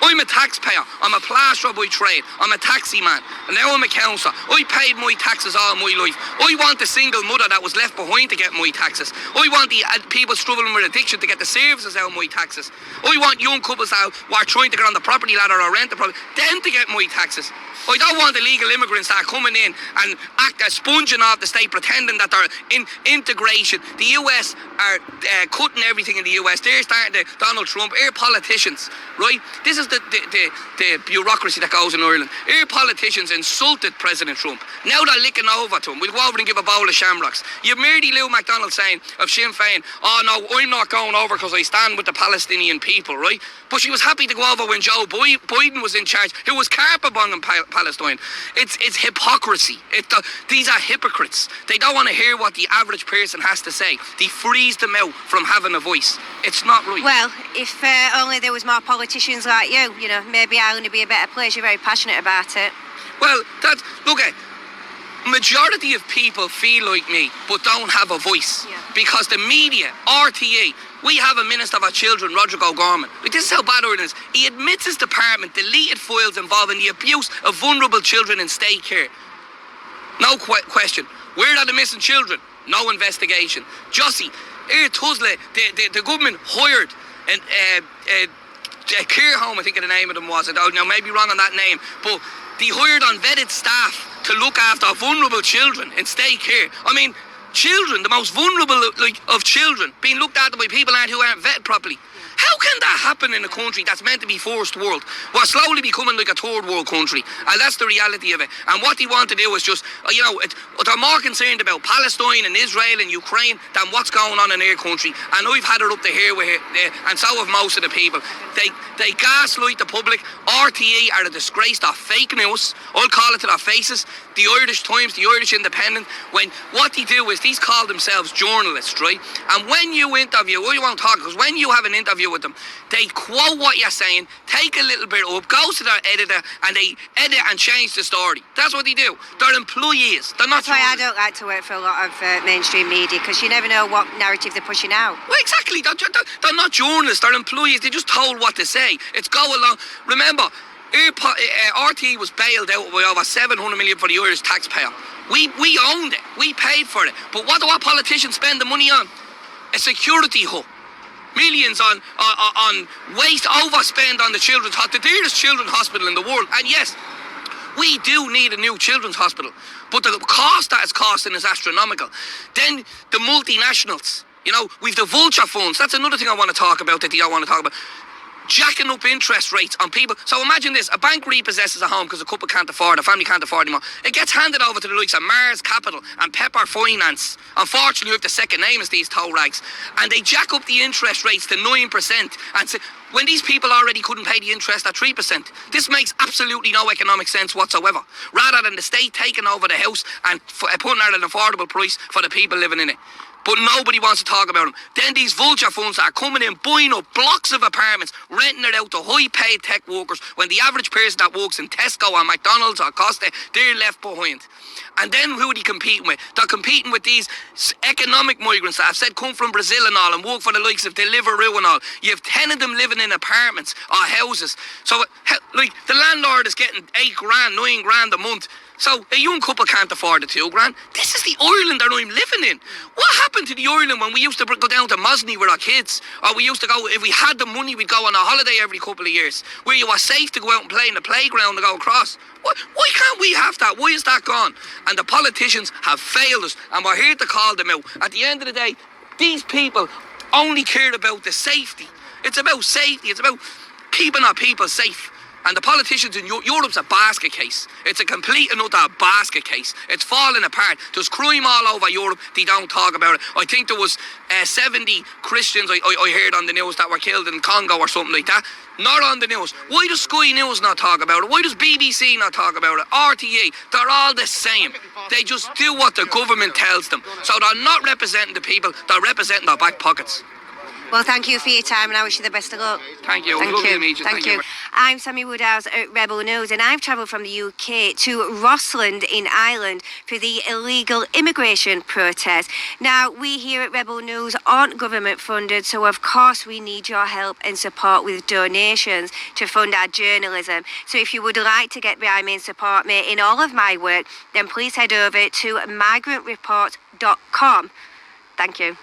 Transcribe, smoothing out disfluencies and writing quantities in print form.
I'm a taxpayer. I'm a plasterer by trade. I'm a taxi man. And now I'm a councillor. I paid my taxes all my life. I want the single mother that was left behind to get my taxes. I want the people struggling with addiction to get the services out of my taxes. I want young couples that are trying to get on the property ladder or rent the property, them to get my taxes. I don't want illegal immigrants that are coming in and act as sponging off the state, pretending that they're in integration. The US are cutting everything in the US. They're starting to Donald Trump, our politicians, right? This is the bureaucracy that goes in Ireland. Our politicians insulted President Trump. Now they're licking over to him. We'll go over and give a bowl of shamrocks. You have Mary Lou McDonald saying of Sinn Féin, oh no, I'm not going over because I stand with the Palestinian people, right? But she was happy to go over when Joe Biden was in charge, who was carpet-bombing Palestine. It's hypocrisy. These are hypocrites. They don't want to hear what the average person has to say. They freeze them out from having a voice. It's not right. Well, if only there was more politicians like you, maybe Ireland would be a better place. You're very passionate about it. Well, look at majority of people feel like me but don't have a voice because the media, RTE, we have a Minister of our Children, Roderick O'Gorman. This is how bad Ireland is. He admits his department deleted files involving the abuse of vulnerable children in state care. No question. Where are the missing children? No investigation. Jossie, Tuzla, the government hired a care home, I think the name of them was. I don't know, maybe wrong on that name. But they hired unvetted staff to look after vulnerable children in state care. I mean, children, the most vulnerable of children, being looked after by people who aren't vetted properly. How can that happen in a country that's meant to be first world? We're slowly becoming like a third world country, and that's the reality of it. And what they want to do is just, they're more concerned about Palestine and Israel and Ukraine than what's going on in their country. And I've had it up to here with it, and so have most of the people. They gaslight the public. RTE are a disgrace. They're fake news. I'll call it to their faces. The Irish Times, the Irish Independent, when what they do is these call themselves journalists, right? And when you interview, you won't talk, because when you have an interview with them, they quote what you're saying, take a little bit up, go to their editor, and they edit and change the story. That's what they do. They're employees. They're not. That's why I don't like to work for a lot of mainstream media, because you never know what narrative they're pushing out. Well, exactly. They're not journalists. They're employees. They just told what to say. It's go along. Remember, RT was bailed out by over 700 million for the Irish taxpayer. We owned it. We paid for it. But what do our politicians spend the money on? A security hut. Millions on waste, overspend on the children's hospital, the dearest children's hospital in the world. And yes, we do need a new children's hospital, but the cost that it's costing is astronomical. Then the multinationals, we've the vulture funds. That's another thing I want to talk about that they don't want to talk about. Jacking up interest rates on people. So imagine this, a bank repossesses a home because a couple can't afford, a family can't afford anymore. It gets handed over to the likes of Mars Capital and Pepper Finance. Unfortunately, we have the second name as these toe rags. And they jack up the interest rates to 9%. And so, when these people already couldn't pay the interest at 3%. This makes absolutely no economic sense whatsoever. Rather than the state taking over the house and putting out an affordable price for the people living in it. But nobody wants to talk about them. Then these vulture funds are coming in, buying up blocks of apartments, renting it out to high-paid tech workers, when the average person that works in Tesco or McDonald's or Costa, they're left behind. And then who are they competing with? They're competing with these economic migrants that I've said come from Brazil and all and work for the likes of Deliveroo and all. You have 10 of them living in apartments or houses. So, the landlord is getting 8 grand, 9 grand a month. So a young couple can't afford the 2 grand. This is the Ireland that I'm living in. What happened to the Ireland when we used to go down to Mosney with our kids? Or we used to go, if we had the money, we'd go on a holiday every couple of years, where you were safe to go out and play in the playground and go across. Why can't we have that? Why is that gone? And the politicians have failed us, and we're here to call them out. At the end of the day, these people only care about the safety. It's about safety. It's about keeping our people safe. And the politicians in Europe's a basket case. It's a complete and utter basket case. It's falling apart. There's crime all over Europe. They don't talk about it. I think there was 70 Christians I heard on the news that were killed in Congo or something like that. Not on the news. Why does Sky News not talk about it? Why does BBC not talk about it? RTE, they're all the same. They just do what the government tells them. So they're not representing the people. They're representing their back pockets. Well, thank you for your time, and I wish you the best of luck. Thank you. Thank Lovely you. to meet you. Thank you. I'm Sammy Woodhouse at Rebel News, and I've travelled from the UK to Rossland in Ireland for the illegal immigration protest. Now, we here at Rebel News aren't government funded, so of course we need your help and support with donations to fund our journalism. So if you would like to get behind me and support me in all of my work, then please head over to migrantreport.com. Thank you.